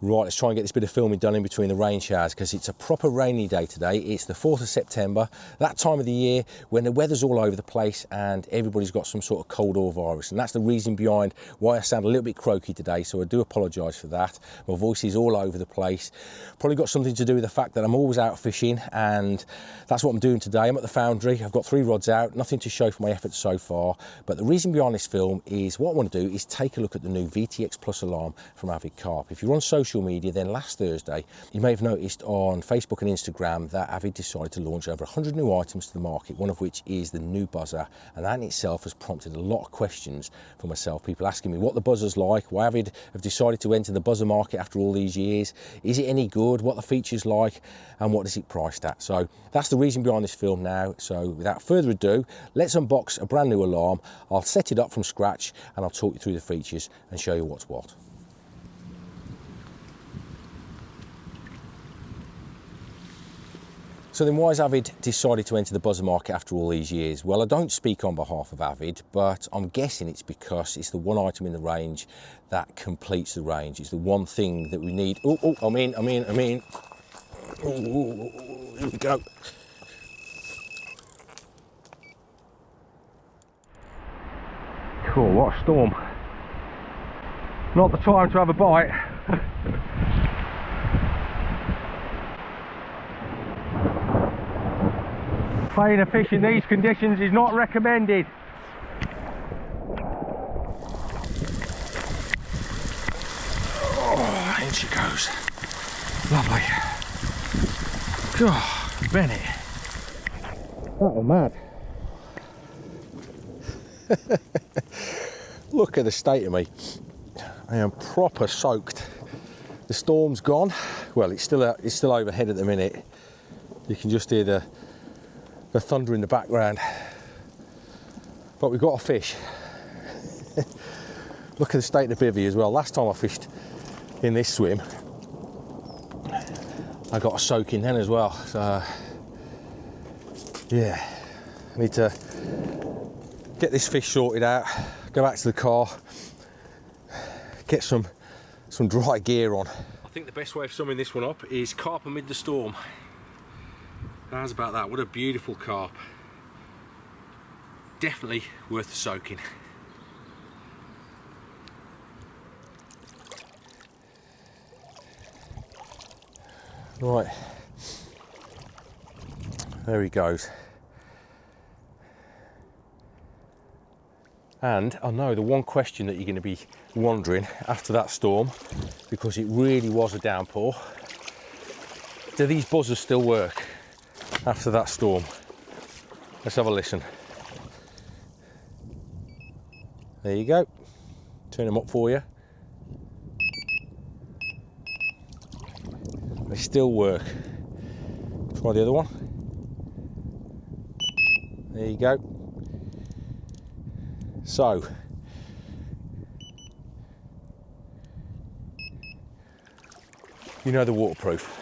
Right, let's try and get this bit of filming done in between the rain showers because it's a proper rainy day today. It's the 4th of September, that time of the year when the weather's all over the place and everybody's got some sort of cold or virus. And that's the reason behind why I sound a little bit croaky today, so I do apologise for that. My voice is all over the place. Probably got something to do with the fact that I'm always out fishing, and that's what I'm doing today. I'm at the foundry, I've got 3 rods out, nothing to show for my efforts so far. But the reason behind this film is what I want to do is take a look at the new VTX Plus alarm from Avid Carp. If you're on social media, then last Thursday you may have noticed on Facebook and Instagram that Avid decided to launch over 100 new items to the market, one of which is the new buzzer, and that in itself has prompted a lot of questions for myself. People asking me what the buzzer's like, why Avid have decided to enter the buzzer market after all these years, is it any good, what the features like, and what is it priced at. So that's the reason behind this film now. So without further ado, let's unbox a brand new alarm. I'll set it up from scratch and I'll talk you through the features and show you what's what. So then why has Avid decided to enter the buzzer market after all these years? Well, I don't speak on behalf of Avid, but I'm guessing it's because it's the one item in the range that completes the range. It's the one thing that we need. I'm in. Here we go. Cool, what a storm. Not the time to have a bite. Playing a fish in these conditions is not recommended. Oh, in she goes. Lovely. God, Bennett. Oh, mad. Look at the state of me. I am proper soaked. The storm's gone. Well, it's still overhead at the minute. You can just hear the thunder in the background, but we've got a fish. Look at the state of the bivvy as well. Last time I fished in this swim, I got a soak in then as well. So yeah, I need to get this fish sorted out, go back to the car, get some dry gear on. I think the best way of summing this one up is carp amid the storm. How's about that? What a beautiful carp. Definitely worth the soaking. Right, there he goes. And I know the one question that you're going to be wondering after that storm, because it really was a downpour, do these buzzers still work after that storm? Let's have a listen. There you go. Turn them up for you. They still work. Try the other one. There you go. So, you know they're waterproof.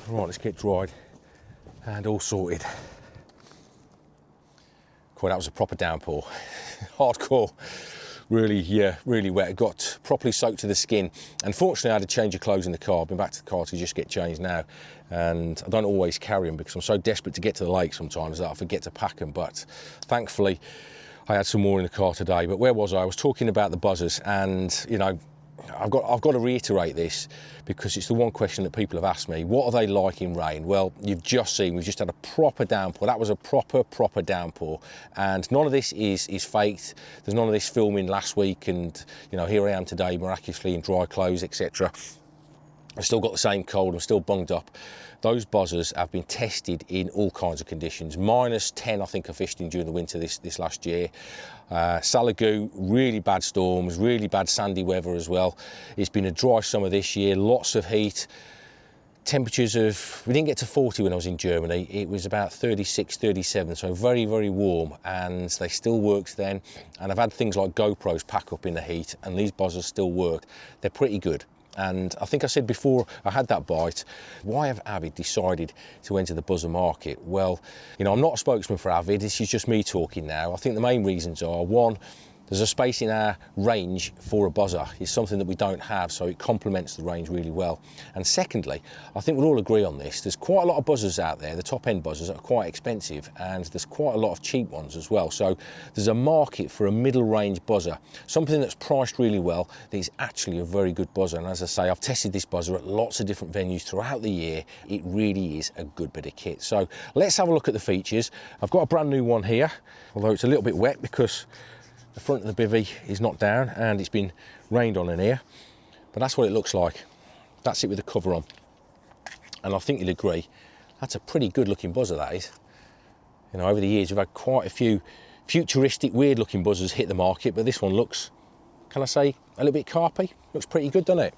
Right, let's get dried and all sorted. Cool, that was a proper downpour. Hardcore. Really, yeah, really wet. It got properly soaked to the skin. Unfortunately, I had to change of clothes in the car. I've been back to the car to just get changed now. And I don't always carry them because I'm so desperate to get to the lake sometimes that I forget to pack them. But thankfully, I had some more in the car today. But where was I? I was talking about the buzzers, and you know, I've got to reiterate this because it's the one question that people have asked me. What are they like in rain? Well, you've just seen, we've just had a proper downpour. That was a proper downpour. And none of this is faked. There's none of this filming last week and, you know, here I am today miraculously in dry clothes, etc. I've still got the same cold, I'm still bunged up. Those buzzers have been tested in all kinds of conditions. -10, I think I fished in during the winter this last year. Salagoo, really bad storms, really bad sandy weather as well. It's been a dry summer this year, lots of heat. Temperatures we didn't get to 40 when I was in Germany. It was about 36, 37, so very, very warm, and they still worked then. And I've had things like GoPros pack up in the heat, and these buzzers still work. They're pretty good. And I think I said before I had that bite, why have Avid decided to enter the buzzer market? Well, you know, I'm not a spokesman for Avid, this is just me talking now. I think the main reasons are, one, there's a space in our range for a buzzer. It's something that we don't have, so it complements the range really well. And secondly, I think we'll all agree on this, there's quite a lot of buzzers out there, the top end buzzers, that are quite expensive, and there's quite a lot of cheap ones as well. So there's a market for a middle range buzzer, something that's priced really well, that is actually a very good buzzer. And as I say, I've tested this buzzer at lots of different venues throughout the year. It really is a good bit of kit. So let's have a look at the features. I've got a brand new one here, although it's a little bit wet because the front of the bivvy is not down and it's been rained on in here, but that's what it looks like. That's it with the cover on. And I think you'll agree, that's a pretty good looking buzzer, that is. You know, over the years we've had quite a few futuristic, weird looking buzzers hit the market, but this one looks, can I say, a little bit carpy? Looks pretty good, doesn't it?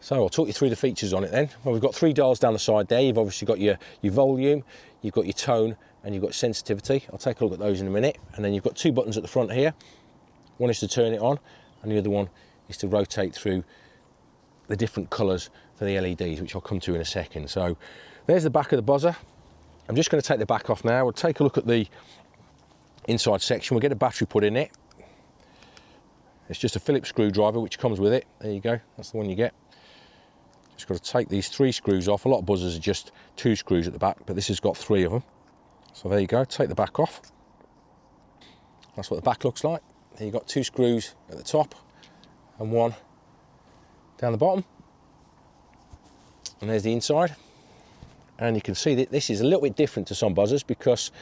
So I'll talk you through the features on it then. Well, we've got 3 dials down the side there. You've obviously got your volume, you've got your tone, and you've got sensitivity. I'll take a look at those in a minute. And then you've got 2 buttons at the front here. One is to turn it on, and the other one is to rotate through the different colours for the LEDs, which I'll come to in a second. So there's the back of the buzzer. I'm just going to take the back off now. We'll take a look at the inside section. We'll get a battery put in it. It's just a Phillips screwdriver which comes with it. There you go, that's the one you get. Just got to take these 3 screws off. A lot of buzzers are just 2 screws at the back, but this has got 3 of them. So there you go, take the back off. That's what the back looks like. There you've got 2 screws at the top and 1 down the bottom. And there's the inside. And you can see that this is a little bit different to some buzzers, because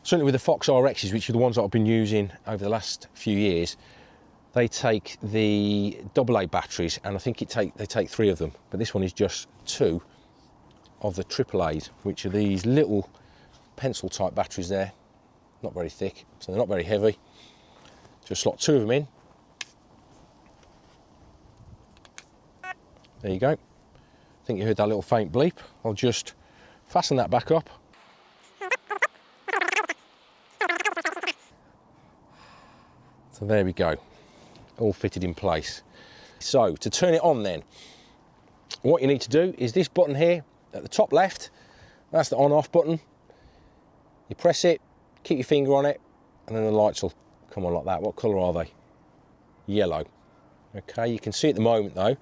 certainly with the Fox RXs, which are the ones that I've been using over the last few years, they take the AA batteries, and I think they take 3 of them, but this one is just 2 of the AAAs, which are these little pencil type batteries there, not very thick, so they're not very heavy. Just slot 2 of them in. There you go. I think you heard that little faint bleep. I'll just fasten that back up. So there we go, all fitted in place. So to turn it on then, what you need to do is this button here at the top left, that's the on-off button. You press it, keep your finger on it, and then the lights will come on like that. What colour are they? Yellow. Okay, you can see at the moment though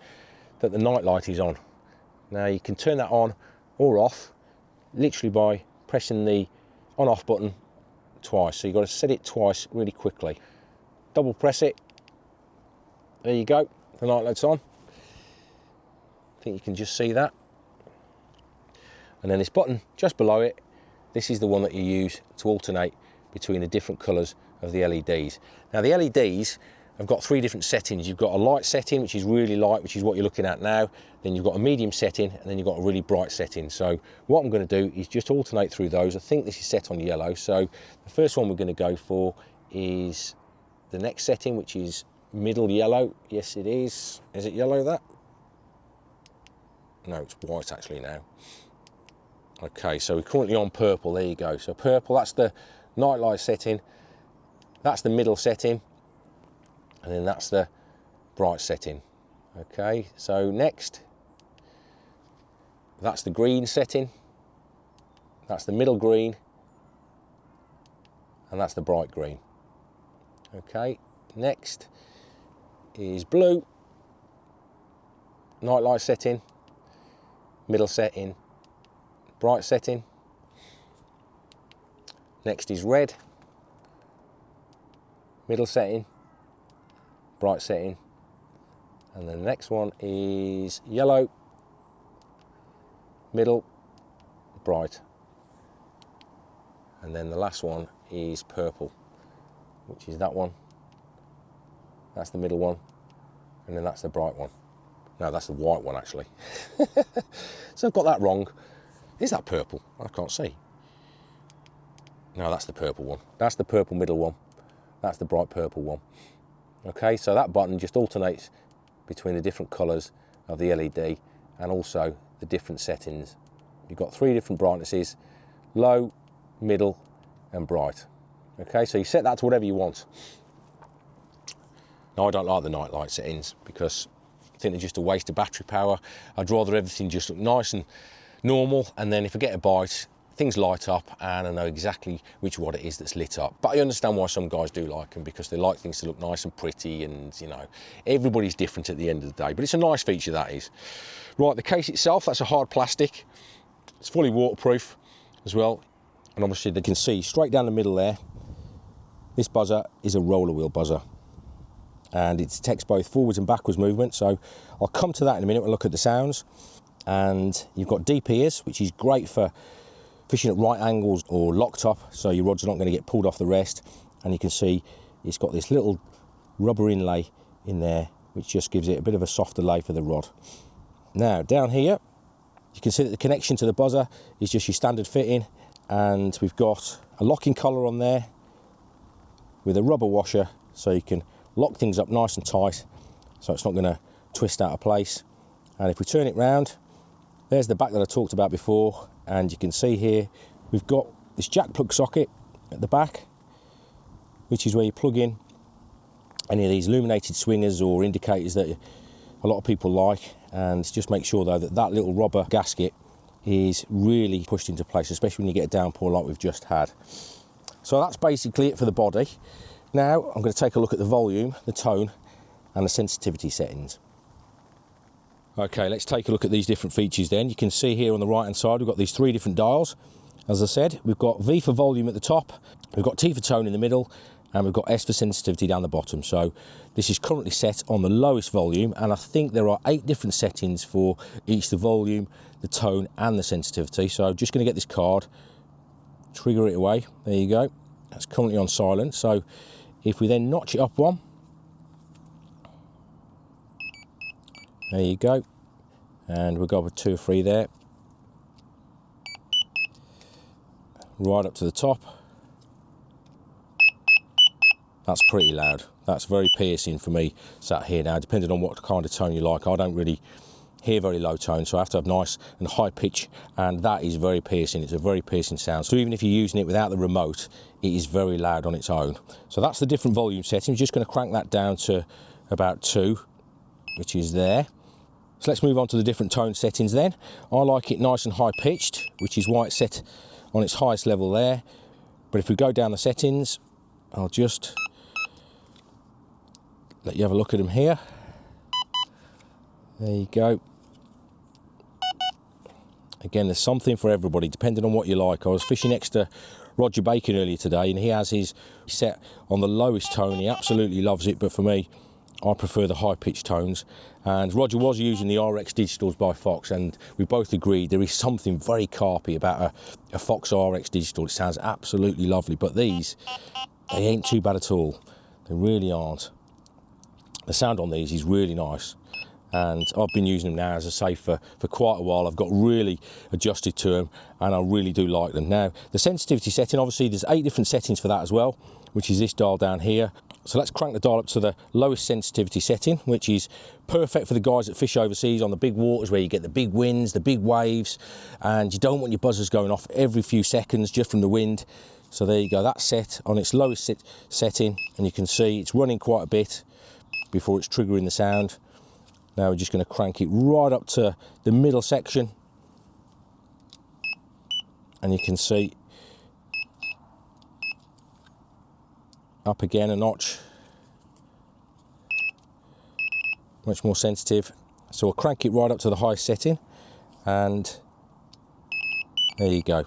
that the night light is on. Now you can turn that on or off literally by pressing the on-off button twice. So you've got to set it twice really quickly. Double press it. There you go, the night light's on. I think you can just see that. And then this button just below it, this is the one that you use to alternate between the different colours of the LEDs. Now the LEDs have got 3 different settings. You've got a light setting, which is really light, which is what you're looking at now. Then you've got a medium setting, and then you've got a really bright setting. So what I'm going to do is just alternate through those. I think this is set on yellow. So the first one we're going to go for is the next setting, which is middle yellow. Yes, it is. Is it yellow, that? No, it's white actually now. Okay, so we're currently on purple. There you go. So purple, that's the night light setting. That's the middle setting. And then that's the bright setting. Okay, so next, that's the green setting. That's the middle green. And that's the bright green. Okay, next is blue, night light setting, middle setting, bright setting. Next is red, middle setting, bright setting. And then the next one is yellow, middle, bright. And then the last one is purple, which is that one. That's the middle one, and then that's the bright one. No, that's the white one actually. So I've got that wrong. Is that purple? I can't see. No, that's the purple one. That's the purple middle one. That's the bright purple one. Okay, so that button just alternates between the different colours of the LED and also the different settings. You've got 3 different brightnesses: low, middle, and bright. Okay, so you set that to whatever you want. Now I don't like the night light settings because I think they're just a waste of battery power. I'd rather everything just look nice and normal, and then if I get a bite, things light up and I know exactly which rod it is that's lit up. But I understand why some guys do like them, because they like things to look nice and pretty, and you know, everybody's different at the end of the day, but it's a nice feature, that is. Right, the case itself, that's a hard plastic. It's fully waterproof as well. And obviously they can see straight down the middle there, this buzzer is a roller wheel buzzer. And it detects both forwards and backwards movement. So I'll come to that in a minute and look at the sounds. And you've got deep ears, which is great for fishing at right angles or locked up, so your rod's not going to get pulled off the rest. And you can see it's got this little rubber inlay in there, which just gives it a bit of a softer lay for the rod. Now down here, you can see that the connection to the buzzer is just your standard fitting, and we've got a locking collar on there with a rubber washer, so you can lock things up nice and tight, so it's not going to twist out of place. And if we turn it round, there's the back that I talked about before, and you can see here we've got this jack plug socket at the back, which is where you plug in any of these illuminated swingers or indicators that a lot of people like. And just make sure though that that little rubber gasket is really pushed into place, especially when you get a downpour like we've just had. So that's basically it for the body. Now I'm going to take a look at the volume, the tone and the sensitivity settings. Okay, let's take a look at these different features then. You can see here on the right hand side we've got these 3 different dials. As I said, we've got V for volume at the top, we've got T for tone in the middle, and we've got S for sensitivity down the bottom. So this is currently set on the lowest volume, and I think there are 8 different settings for each, the volume, the tone and the sensitivity. So I'm just going to get this card, trigger it away, there you go. That's currently on silent. So if we then notch it up one, there you go, and we'll go with 2 or 3 there, right up to the top. That's pretty loud. That's very piercing for me sat here now, depending on what kind of tone you like. I don't really hear very low tone, so I have to have nice and high pitch, and that is very piercing. It's a very piercing sound. So even if you're using it without the remote, it is very loud on its own. So that's the different volume settings. Just going to crank that down to about 2, which is there. So let's move on to the different tone settings then. I like it nice and high pitched, which is why it's set on its highest level there. But if we go down the settings, I'll just let you have a look at them here. There you go. Again, there's something for everybody, depending on what you like. I was fishing next to Roger Bacon earlier today, and he has his set on the lowest tone. He absolutely loves it, but for me, I prefer the high-pitched tones. And Roger was using the RX Digitals by Fox, and we both agreed there is something very carpy about a Fox RX Digital. It sounds absolutely lovely, but these, they ain't too bad at all. They really aren't. The sound on these is really nice, and I've been using them now, as I say, for quite a while. I've got really adjusted to them, and I really do like them. Now, the sensitivity setting, obviously there's 8 different settings for that as well, which is this dial down here. So let's crank the dial up to the lowest sensitivity setting, which is perfect for the guys that fish overseas on the big waters where you get the big winds, the big waves, and you don't want your buzzers going off every few seconds just from the wind. So there you go, that's set on its lowest setting, and you can see it's running quite a bit before it's triggering the sound. Now we're just going to crank it right up to the middle section, and you can see up again a notch, much more sensitive. So we'll crank it right up to the highest setting, and there you go.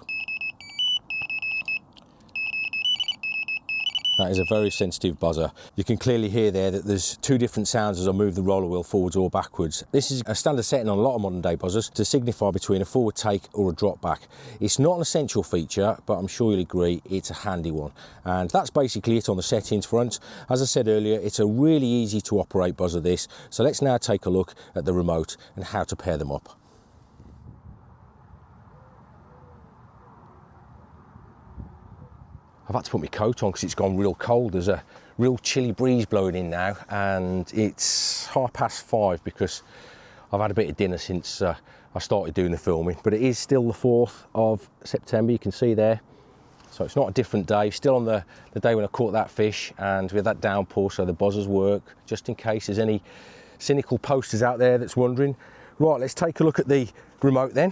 That is a very sensitive buzzer. You can clearly hear there that there's 2 different sounds as I move the roller wheel forwards or backwards. This is a standard setting on a lot of modern day buzzers to signify between a forward take or a drop back. It's not an essential feature, but I'm sure you'll agree it's a handy one. And that's basically it on the settings front. As I said earlier, it's a really easy to operate buzzer this. So let's now take a look at the remote and how to pair them up. I've had to put my coat on because it's gone real cold. There's a real chilly breeze blowing in now, and it's 5:30 because I've had a bit of dinner since I started doing the filming. But it is still the 4th of September, you can see there. So it's not a different day, still on the day when I caught that fish, and with that downpour, so the buzzers work, just in case there's any cynical posters out there that's wondering. Right, let's take a look at the remote then.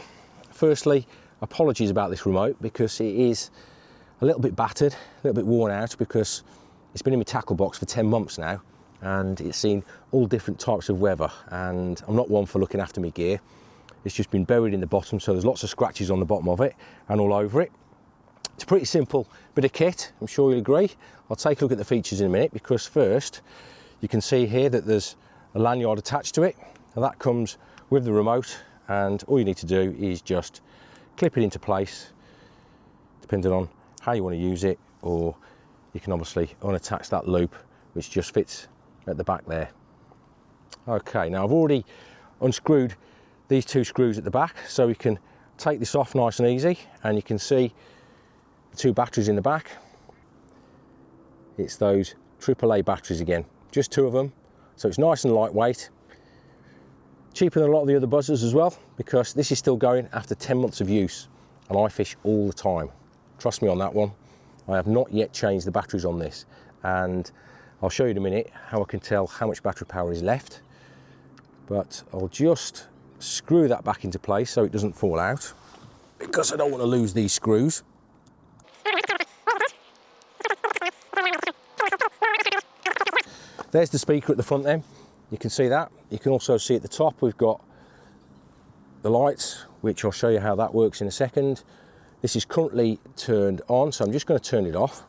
Firstly, apologies about this remote because it is a little bit battered, a little bit worn out, because it's been in my tackle box for 10 months now and it's seen all different types of weather, and I'm not one for looking after my gear. It's just been buried in the bottom, so there's lots of scratches on the bottom of it and all over it. It's a pretty simple bit of kit, I'm sure you'll agree. I'll take a look at the features in a minute, because first you can see here that there's a lanyard attached to it, and that comes with the remote, and all you need to do is just clip it into place, depending on how you want to use it, or you can obviously unattach that loop which just fits at the back there. Okay, now I've already unscrewed these 2 screws at the back, so we can take this off nice and easy, and you can see the 2 batteries in the back. It's those AAA batteries again, just 2 of them, so it's nice and lightweight. Cheaper than a lot of the other buzzers as well, because this is still going after 10 months of use, and I fish all the time. Trust me on that one. I have not yet changed the batteries on this, and I'll show you in a minute how I can tell how much battery power is left. But I'll just screw that back into place so it doesn't fall out, because I don't want to lose these screws. There's the speaker at the front then. You can see that. You can also see at the top we've got the lights, which I'll show you how that works in a second. This is currently turned on, so I'm just going to turn it off.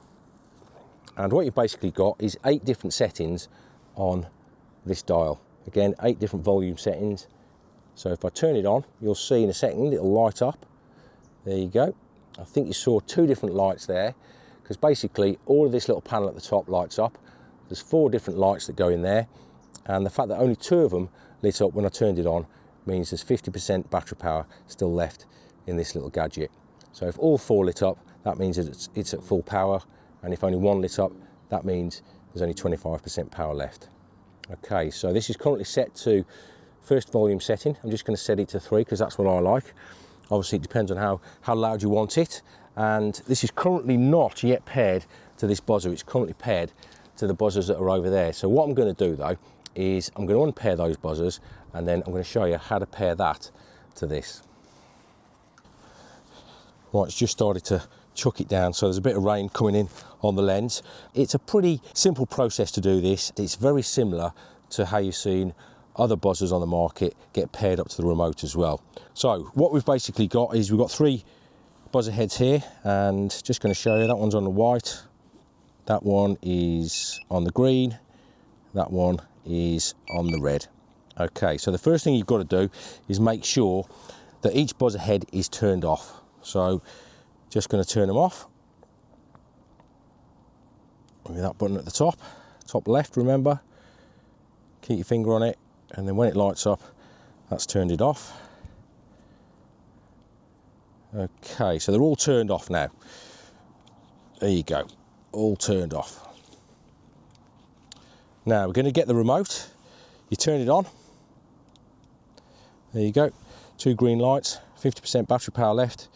And what you've basically got is 8 different settings on this dial. Again, 8 different volume settings. So if I turn it on, you'll see in a second it'll light up. There you go. I think you saw 2 different lights there, because basically all of this little panel at the top lights up. There's 4 different lights that go in there, and the fact that only 2 of them lit up when I turned it on means there's 50% battery power still left in this little gadget. So if all 4 lit up, that means that it's at full power, and if only 1 lit up, that means there's only 25% power left. Okay, so this is currently set to first volume setting. I'm just going to set it to 3 because that's what I like. Obviously it depends on how loud you want it, and this is currently not yet paired to this buzzer. It's currently paired to the buzzers that are over there. So what I'm going to do though is I'm going to unpair those buzzers, and then I'm going to show you how to pair that to this. Right, it's just started to chuck it down, so there's a bit of rain coming in on the lens. It's a pretty simple process to do this. It's very similar to how you've seen other buzzers on the market get paired up to the remote as well. So what we've basically got is we've got 3 buzzer heads here, and just going to show you, that one's on the white, that one is on the green, that one is on the red. Okay, so the first thing you've got to do is make sure that each buzzer head is turned off. So just going to turn them off with that button at the top left, remember, keep your finger on it, and then when it lights up, that's turned it off. Okay, so they're all turned off now. There you go, all turned off. Now we're going to get the remote. You turn it on. There you go, 2 green lights, 50% battery power left.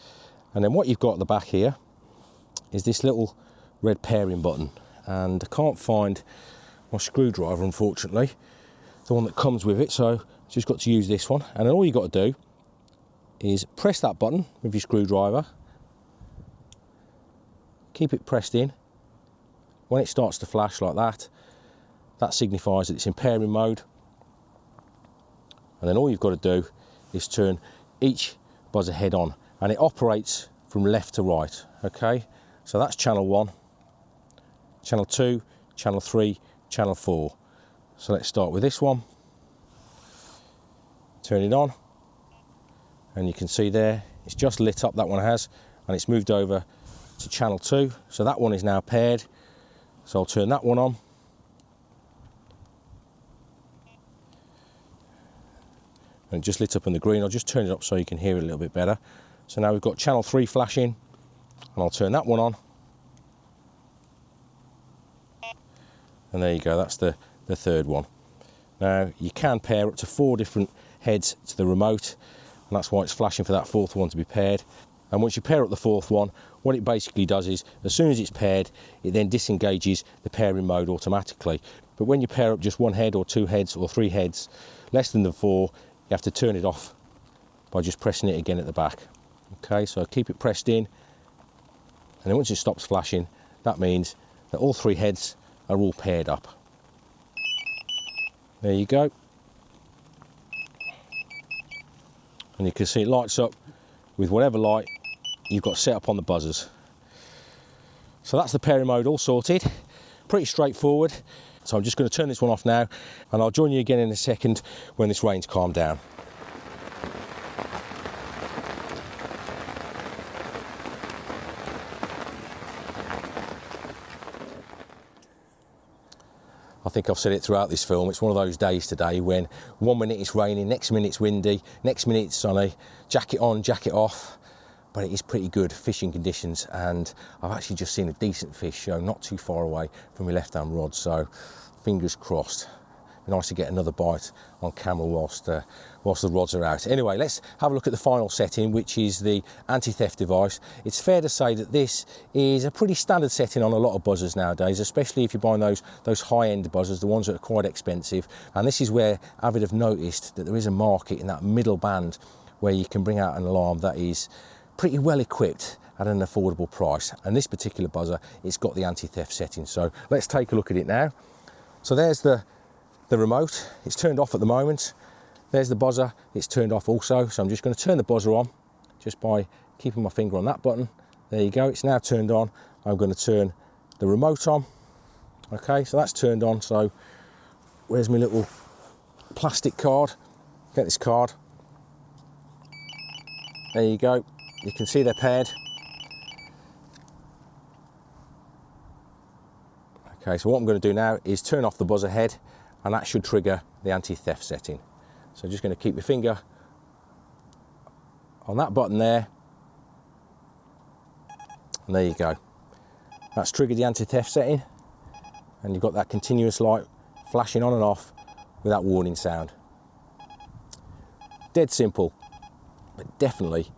And then what you've got at the back here is this little red pairing button, and I can't find my screwdriver, unfortunately, the one that comes with it, so just got to use this one. And then all you've got to do is press that button with your screwdriver, keep it pressed in. When it starts to flash like that, that signifies that it's in pairing mode. And then all you've got to do is turn each buzzer head on, and it operates from left to right. Okay, so that's channel 1, channel 2, channel 3, channel 4. So let's start with this one. Turn it on, and you can see there it's just lit up, that one has, and it's moved over to channel 2. So that one is now paired. So I'll turn that one on. And it just lit up in the green. I'll just turn it up so you can hear it a little bit better. So now we've got channel 3 flashing, and I'll turn that one on. And there you go, that's the third one. Now you can pair up to 4 different heads to the remote, and that's why it's flashing for that 4th one to be paired. And once you pair up the 4th one, what it basically does is, as soon as it's paired, it then disengages the pairing mode automatically. But when you pair up just 1 head or 2 heads or 3 heads, less than the 4, you have to turn it off by just pressing it again at the back. Okay, so keep it pressed in, and then once it stops flashing, that means that all 3 heads are all paired up. There you go. And you can see it lights up with whatever light you've got set up on the buzzers. So that's the pairing mode all sorted. Pretty straightforward. So I'm just going to turn this one off now, and I'll join you again in a second when this rain's calmed down. I think I've said it throughout this film, it's one of those days today when one minute it's raining, next minute it's windy, next minute it's sunny, jacket on, jacket off, but it is pretty good fishing conditions, and I've actually just seen a decent fish show not too far away from my left hand rod, so fingers crossed. Be nice to get another bite on camera whilst the rods are out. Anyway, let's have a look at the final setting, which is the anti-theft device. It's fair to say that this is a pretty standard setting on a lot of buzzers nowadays, especially if you're buying those high-end buzzers, the ones that are quite expensive. And this is where Avid have noticed that there is a market in that middle band where you can bring out an alarm that is pretty well equipped at an affordable price. And this particular buzzer, it's got the anti-theft setting. So let's take a look at it now. So there's the remote, it's turned off at the moment. There's the buzzer, it's turned off also. So I'm just going to turn the buzzer on just by keeping my finger on that button. There you go, it's now turned on. I'm going to turn the remote on. Okay, so that's turned on. So where's my little plastic card? Get this card. There you go, you can see they're paired. Okay, so what I'm going to do now is turn off the buzzer head, and that should trigger the anti-theft setting. So just going to keep my finger on that button there, and there you go. That's triggered the anti-theft setting, and you've got that continuous light flashing on and off with that warning sound. Dead simple, but definitely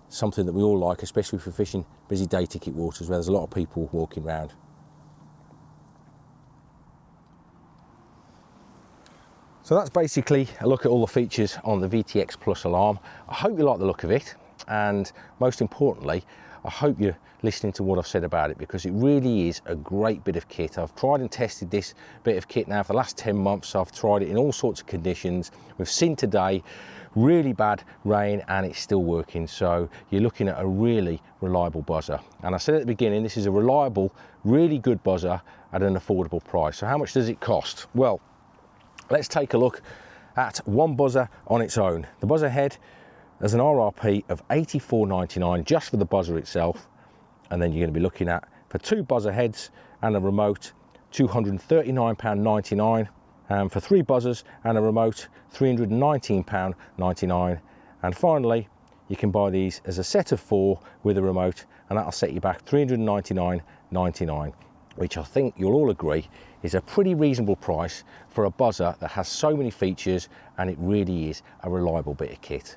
something that we all like, especially for fishing busy day ticket waters where there's a lot of people walking around. So that's basically a look at all the features on the VTX Plus alarm. I hope you like the look of it, and most importantly, I hope you're listening to what I've said about it, because it really is a great bit of kit. I've tried and tested this bit of kit now for the last 10 months. I've tried it in all sorts of conditions. We've seen today really bad rain and it's still working. So you're looking at a really reliable buzzer. And I said at the beginning, this is a reliable, really good buzzer at an affordable price. So how much does it cost? Well, let's take a look at one buzzer on its own. The buzzer head has an RRP of $84.99 just for the buzzer itself, and then you're going to be looking at, for 2 buzzer heads and a remote, £239.99, and for 3 buzzers and a remote, £319.99. And finally, you can buy these as a set of 4 with a remote, and that'll set you back £399.99, which I think you'll all agree is a pretty reasonable price for a buzzer that has so many features, and it really is a reliable bit of kit.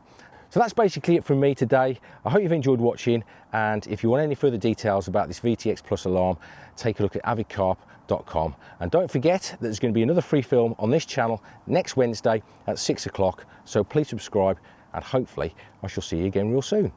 So that's basically it from me today. I hope you've enjoyed watching, and if you want any further details about this VTX Plus alarm, take a look at avidcarp.com. And don't forget that there's going to be another free film on this channel next Wednesday at 6 o'clock, so please subscribe, and hopefully I shall see you again real soon.